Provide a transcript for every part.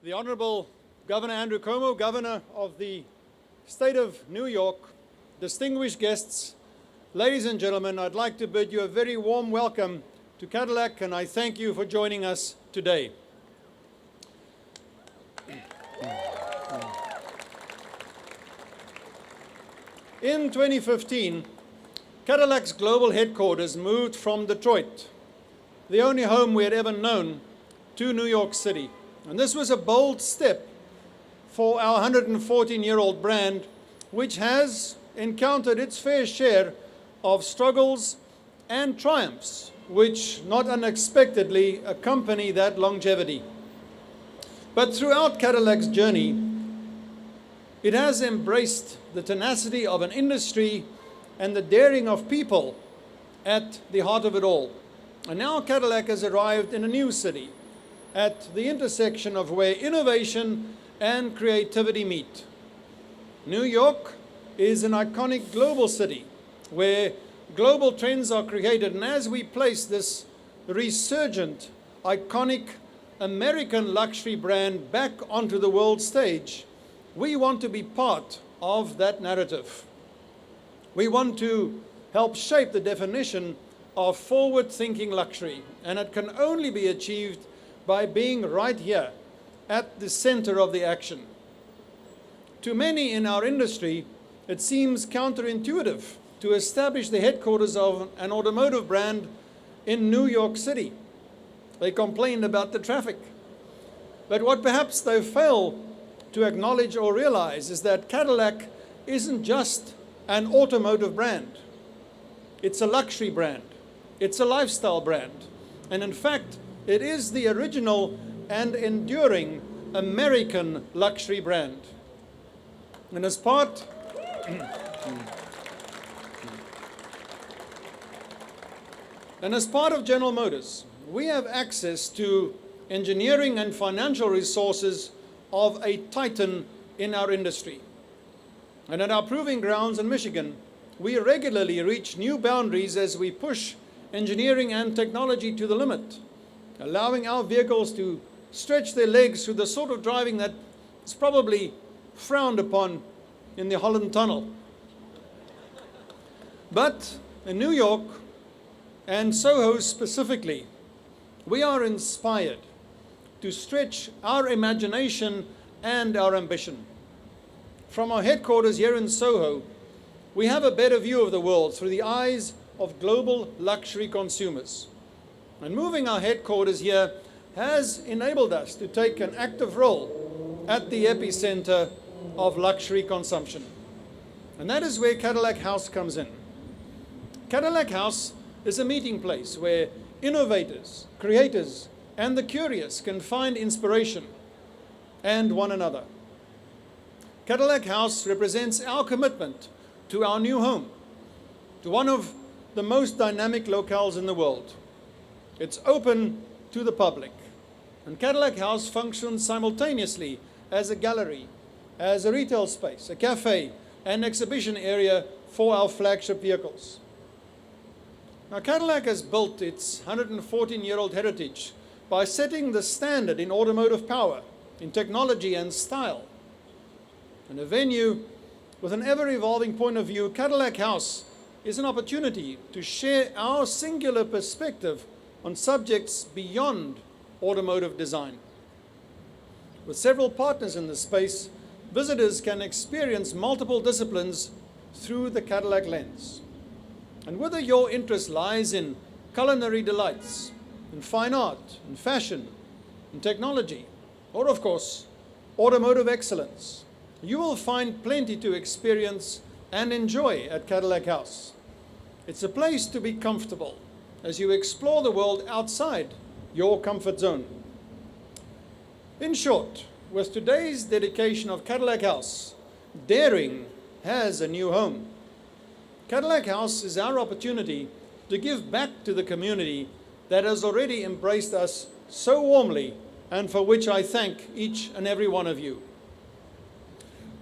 the Honorable Governor Andrew Cuomo, Governor of the State of New York, distinguished guests, ladies and gentlemen, I'd like to bid you a very warm welcome to Cadillac, and I thank you for joining us today. In 2015, Cadillac's global headquarters moved from Detroit, the only home we had ever known, to New York City. And this was a bold step for our 114-year-old brand, which has encountered its fair share of struggles and triumphs, which not unexpectedly accompany that longevity. But throughout Cadillac's journey, it has embraced the tenacity of an industry and the daring of people at the heart of it all. And now Cadillac has arrived in a new city, at the intersection of where innovation and creativity meet. New York is an iconic global city where global trends are created, and as we place this resurgent, iconic American luxury brand back onto the world stage, we want to be part of that narrative. We want to help shape the definition of forward-thinking luxury, and it can only be achieved by being right here at the center of the action. To many in our industry, it seems counterintuitive to establish the headquarters of an automotive brand in New York City. They complained about the traffic. But what perhaps they fail to acknowledge or realize is that Cadillac isn't just an automotive brand. It's a luxury brand. It's a lifestyle brand. And in fact, it is the original and enduring American luxury brand. And as part of General Motors, we have access to engineering and financial resources of a titan in our industry. And at our proving grounds in Michigan, we regularly reach new boundaries as we push engineering and technology to the limit, allowing our vehicles to stretch their legs through the sort of driving that is probably frowned upon in the Holland Tunnel. But in New York, and Soho specifically, we are inspired to stretch our imagination and our ambition. From our headquarters here in Soho, we have a better view of the world through the eyes of global luxury consumers. And moving our headquarters here has enabled us to take an active role at the epicenter of luxury consumption. And that is where Cadillac House comes in. Cadillac House is a meeting place where innovators, creators, and the curious can find inspiration and one another. Cadillac House represents our commitment to our new home, to one of the most dynamic locales in the world. It's open to the public, and Cadillac House functions simultaneously as a gallery, as a retail space, a cafe, and exhibition area for our flagship vehicles. Now, Cadillac has built its 114-year-old heritage by setting the standard in automotive power, in technology and style. In a venue with an ever-evolving point of view, Cadillac House is an opportunity to share our singular perspective on subjects beyond automotive design. With several partners in this space, visitors can experience multiple disciplines through the Cadillac lens. And whether your interest lies in culinary delights, in fine art, in fashion, in technology, or of course, automotive excellence, you will find plenty to experience and enjoy at Cadillac House. It's a place to be comfortable as you explore the world outside your comfort zone. In short, with today's dedication of Cadillac House, daring has a new home. Cadillac House is our opportunity to give back to the community that has already embraced us so warmly, and for which I thank each and every one of you.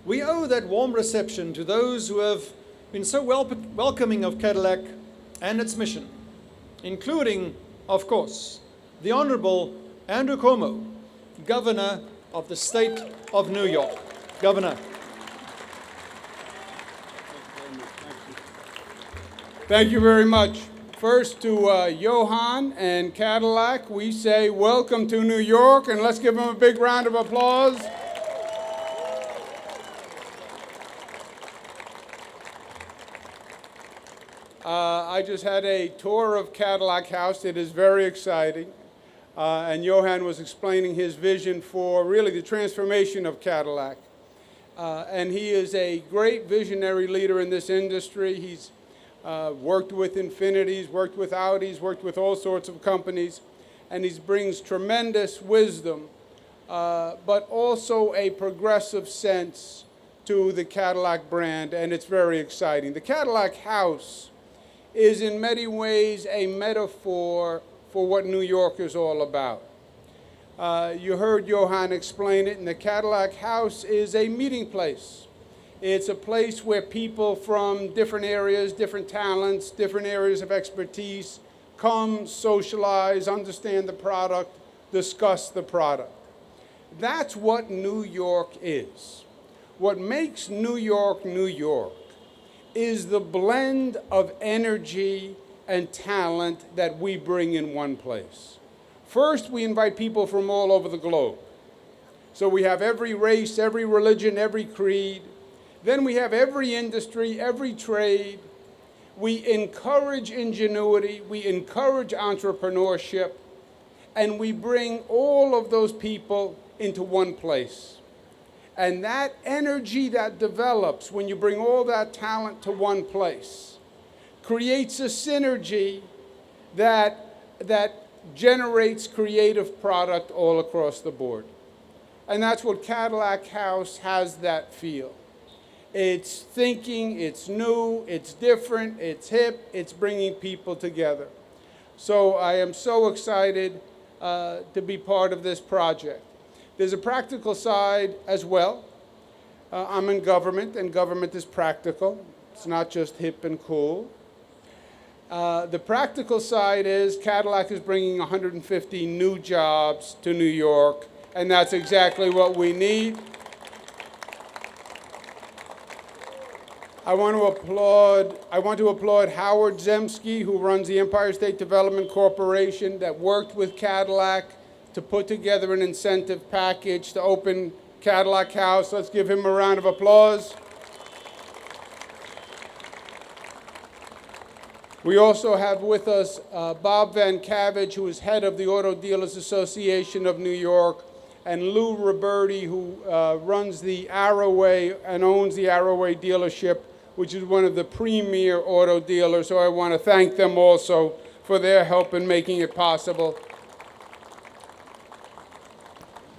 We owe that warm reception to those who have been so welcoming of Cadillac and its mission, including, of course, the Honorable Andrew Cuomo, Governor of the state of New York. Governor. Thank you very much. First to Johan and Cadillac, we say welcome to New York, and let's give them a big round of applause. I just had a tour of Cadillac House. It is very exciting. And Johan was explaining his vision for really the transformation of Cadillac. And he is a great visionary leader in this industry. He's worked with Infinities, worked with Audis, worked with all sorts of companies. And he brings tremendous wisdom, but also a progressive sense to the Cadillac brand, and it's very exciting. The Cadillac House is in many ways a metaphor for what New York is all about. You heard Johan explain it, and the Cadillac House is a meeting place. It's a place where people from different areas, different talents, different areas of expertise come, socialize, understand the product, discuss the product. That's what New York is. What makes New York, New York is the blend of energy and talent that we bring in one place. First, we invite people from all over the globe. So we have every race, every religion, every creed. Then we have every industry, every trade. We encourage ingenuity, we encourage entrepreneurship, and we bring all of those people into one place. And that energy that develops when you bring all that talent to one place creates a synergy that generates creative product all across the board. And that's what Cadillac House has that feel. It's thinking, it's new, it's different, it's hip, it's bringing people together. So I am so excited to be part of this project. There's a practical side as well. I'm in government, and government is practical. It's not just hip and cool. The practical side is Cadillac is bringing 150 new jobs to New York, and that's exactly what we need. I want to applaud Howard Zemsky, who runs the Empire State Development Corporation, that worked with Cadillac to put together an incentive package to open Cadillac House. Let's give him a round of applause. We also have with us Bob Van Cavage, who is head of the Auto Dealers Association of New York, and Lou Roberti, who runs the Arrowway and owns the Arrowway dealership, which is one of the premier auto dealers. So I want to thank them also for their help in making it possible.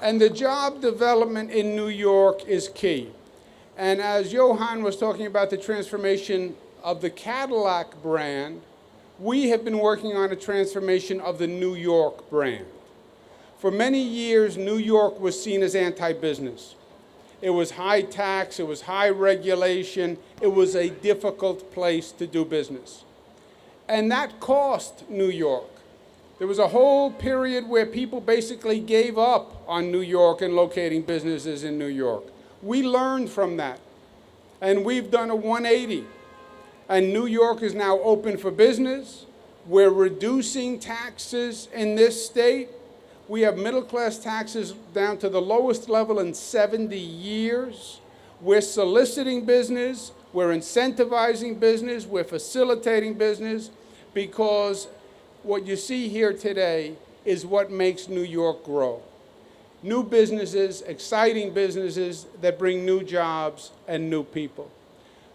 And the job development in New York is key. And as Johan was talking about the transformation of the Cadillac brand, we have been working on a transformation of the New York brand. For many years, New York was seen as anti-business. It was high tax, it was high regulation, it was a difficult place to do business. And that cost New York. There was a whole period where people basically gave up on New York and locating businesses in New York. We learned from that, and we've done a 180. And New York is now open for business. We're reducing taxes in this state. We have middle-class taxes down to the lowest level in 70 years. We're soliciting business. We're incentivizing business. We're facilitating business, because what you see here today is what makes New York grow. New businesses, exciting businesses that bring new jobs and new people.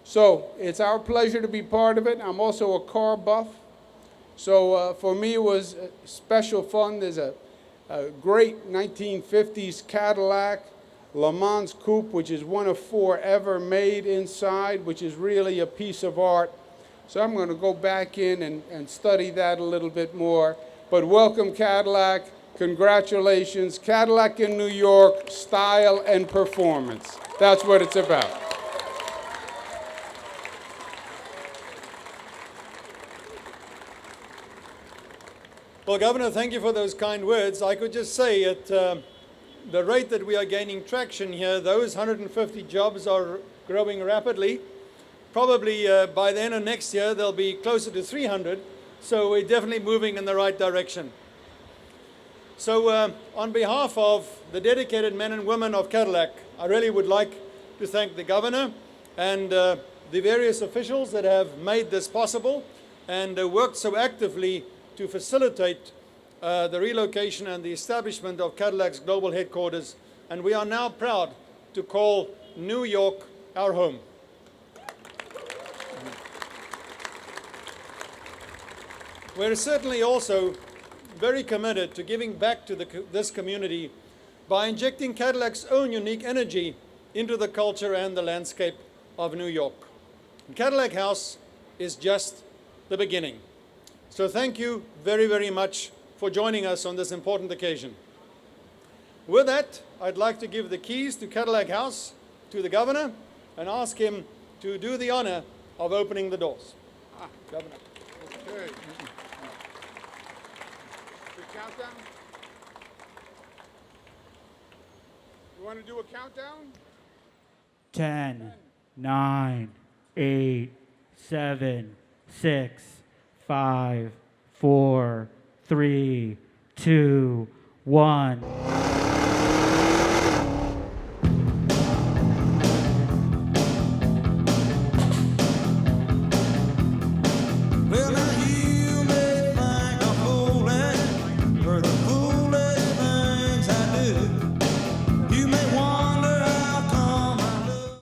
So it's our pleasure to be part of it. I'm also a car buff. So for me, it was special fun. There's a great 1950s Cadillac Le Mans Coupe, which is one of 4 ever made inside, which is really a piece of art. So I'm going to go back in and study that a little bit more. But welcome, Cadillac. Congratulations. Cadillac in New York, style and performance. That's what it's about. Well, Governor, thank you for those kind words. I could just say the rate that we are gaining traction here, those 150 jobs are growing rapidly. Probably by the end of next year, they'll be closer to 300. So we're definitely moving in the right direction. So on behalf of the dedicated men and women of Cadillac, I really would like to thank the governor and the various officials that have made this possible and worked so actively to facilitate the relocation and the establishment of Cadillac's global headquarters. And we are now proud to call New York our home. We're certainly also very committed to giving back to this community by injecting Cadillac's own unique energy into the culture and the landscape of New York. Cadillac House is just the beginning. So thank you very, very much for joining us on this important occasion. With that, I'd like to give the keys to Cadillac House to the governor and ask him to do the honor of opening the doors. Governor. Okay. The countdown? You want to do a countdown? 10, 9, 8, 7, 6, 5, 4, 3, 2, 1.